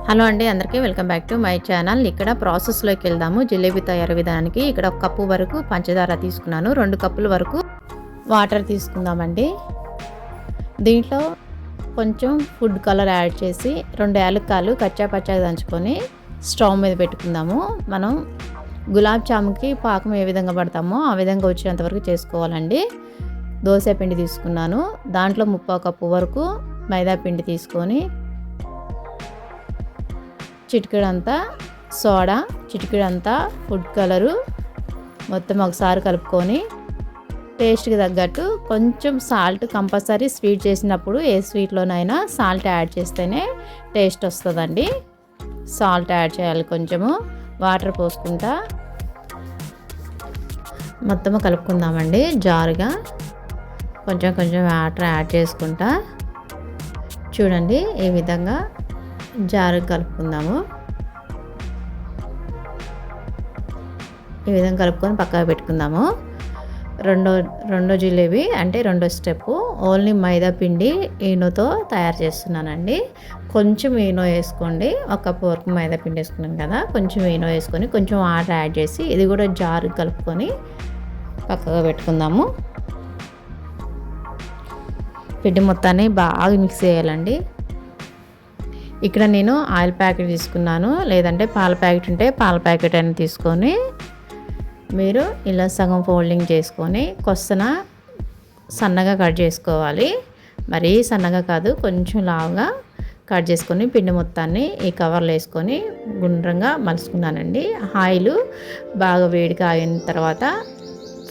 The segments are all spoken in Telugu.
హలో అండి, అందరికీ welcome back to my channel. ఇక్కడ ప్రాసెస్లోకి వెళ్దాము. జిలేబీ తయారీ విధానానికి ఇక్కడ 1 కప్పు వరకు పంచదార తీసుకున్నాను. 2 కప్పుల వరకు వాటర్ తీసుకుందామండి. దీంట్లో కొంచెం ఫుడ్ కలర్ యాడ్ చేసి 2 యాలక్కాయలు కచ్చా పచ్చాగా దంచుకొని స్టవ్ మీద పెట్టుకుందాము. మనం గులాబ్ జాముకి పాకం ఏ విధంగా పడతామో ఆ విధంగా వచ్చేంత వరకు చేసుకోవాలండి. దోశ పిండి తీసుకున్నాను. దాంట్లో 3/4 కప్పు వరకు మైదా పిండి తీసుకొని చిటికెడంతా సోడా, చిటికెడంతా ఫుడ్ కలరు మొత్తం ఒకసారి కలుపుకొని టేస్ట్కి తగ్గట్టు కొంచెం సాల్ట్ కంపల్సరీ. స్వీట్ చేసినప్పుడు ఏ స్వీట్లోనైనా సాల్ట్ యాడ్ చేస్తేనే టేస్ట్ వస్తుందండి. సాల్ట్ యాడ్ చేయాలి. కొంచెము వాటర్ పోసుకుంటా మొత్తము కలుపుకుందామండి. జారుగా కొంచెం కొంచెం వాటర్ యాడ్ చేసుకుంటా చూడండి ఈ విధంగా జారుగా కలుపుకుందాము. ఈ విధంగా కలుపుకొని పక్కకు పెట్టుకుందాము. రెండో జిలేబీ అంటే రెండో స్టెప్పు ఓన్లీ మైదా పిండి ఈనోతో తయారు చేస్తున్నానండి. కొంచెం ఈనో వేసుకోండి. 1 కప్పు వరకు మైదా పిండి వేసుకున్నాం కదా, కొంచెం ఈనో వేసుకొని కొంచెం వాటర్ యాడ్ చేసి ఇది కూడా జారుగా కలుపుకొని పక్కగా పెట్టుకుందాము. పిండి మొత్తాన్ని బాగా మిక్స్ చేయాలండి. ఇక్కడ నేను ఆయిల్ ప్యాకెట్ తీసుకున్నాను, లేదంటే పాల ప్యాకెట్ ఉంటే పాల ప్యాకెట్ అయినా తీసుకొని మీరు ఇలా సగం ఫోల్డింగ్ చేసుకొని కొసన సన్నగా కట్ చేసుకోవాలి. మరీ సన్నగా కాదు, కొంచెం లావుగా కట్ చేసుకొని పిండి మొత్తాన్ని ఈ కవర్లో వేసుకొని గుండ్రంగా మలుచుకున్నానండి. ఆయిల్ బాగా వేడిగా అయిన తర్వాత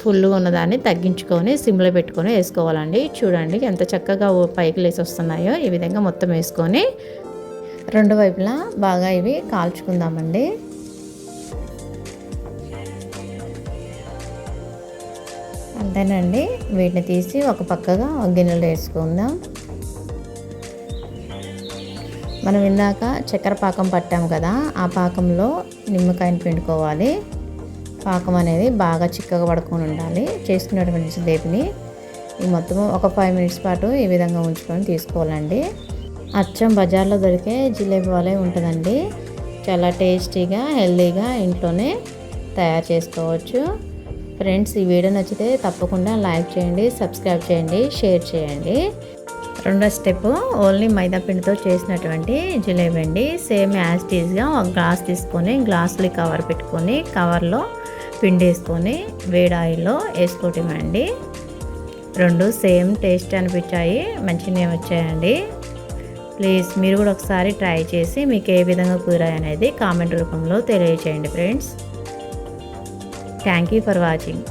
ఫుల్గా ఉన్నదాన్ని తగ్గించుకొని సిమ్లో పెట్టుకొని వేసుకోవాలండి. చూడండి ఎంత చక్కగా పైకి లేసి వస్తున్నాయో. ఈ విధంగా మొత్తం వేసుకొని 2 వైపులా బాగా ఇవి కాల్చుకుందామండి. అంతేనండి. వీటిని తీసి ఒక పక్కగా గిన్నెలో వేసుకుందాం. మనం ఇందాక చక్కెర పాకం పట్టాము కదా, ఆ పాకంలో నిమ్మకాయని పిండుకోవాలి. పాకం అనేది బాగా చిక్కగా పడుకొని ఉండాలి. చేసుకున్నటువంటి జిలేబీని ఈ మొత్తము ఒక 5 మినిట్స్ పాటు ఈ విధంగా ఉంచుకొని తీసుకోవాలండి. అచ్చం బజార్లో దొరికే జిలేబీ వలే ఉంటుందండి. చాలా టేస్టీగా హెల్తీగా ఇంట్లోనే తయారు చేసుకోవచ్చు. ఫ్రెండ్స్, ఈ వీడియో నచ్చితే తప్పకుండా లైక్ చేయండి, సబ్స్క్రైబ్ చేయండి, షేర్ చేయండి. రెండో స్టెప్ ఓన్లీ మైదా పిండితో చేసినటువంటి జిలేబీ అండి. సేమ్ యాజ్ టీజ్గా ఒక గ్లాస్ తీసుకొని గ్లాసులు కవర్ పెట్టుకొని కవర్లో పిండి వేసుకొని వేడి ఆయిల్లో వేసుకోవటమండి. 2 సేమ్ టేస్ట్ అనిపించాయి, మంచిగా వచ్చాయండి. ప్లీజ్ మీరు కూడా ఒకసారి ట్రై చేసి మీకు ఏ విధంగా కుదిరాయి అనేది కామెంట్ రూపంలో తెలియజేయండి friends. Thank you for watching.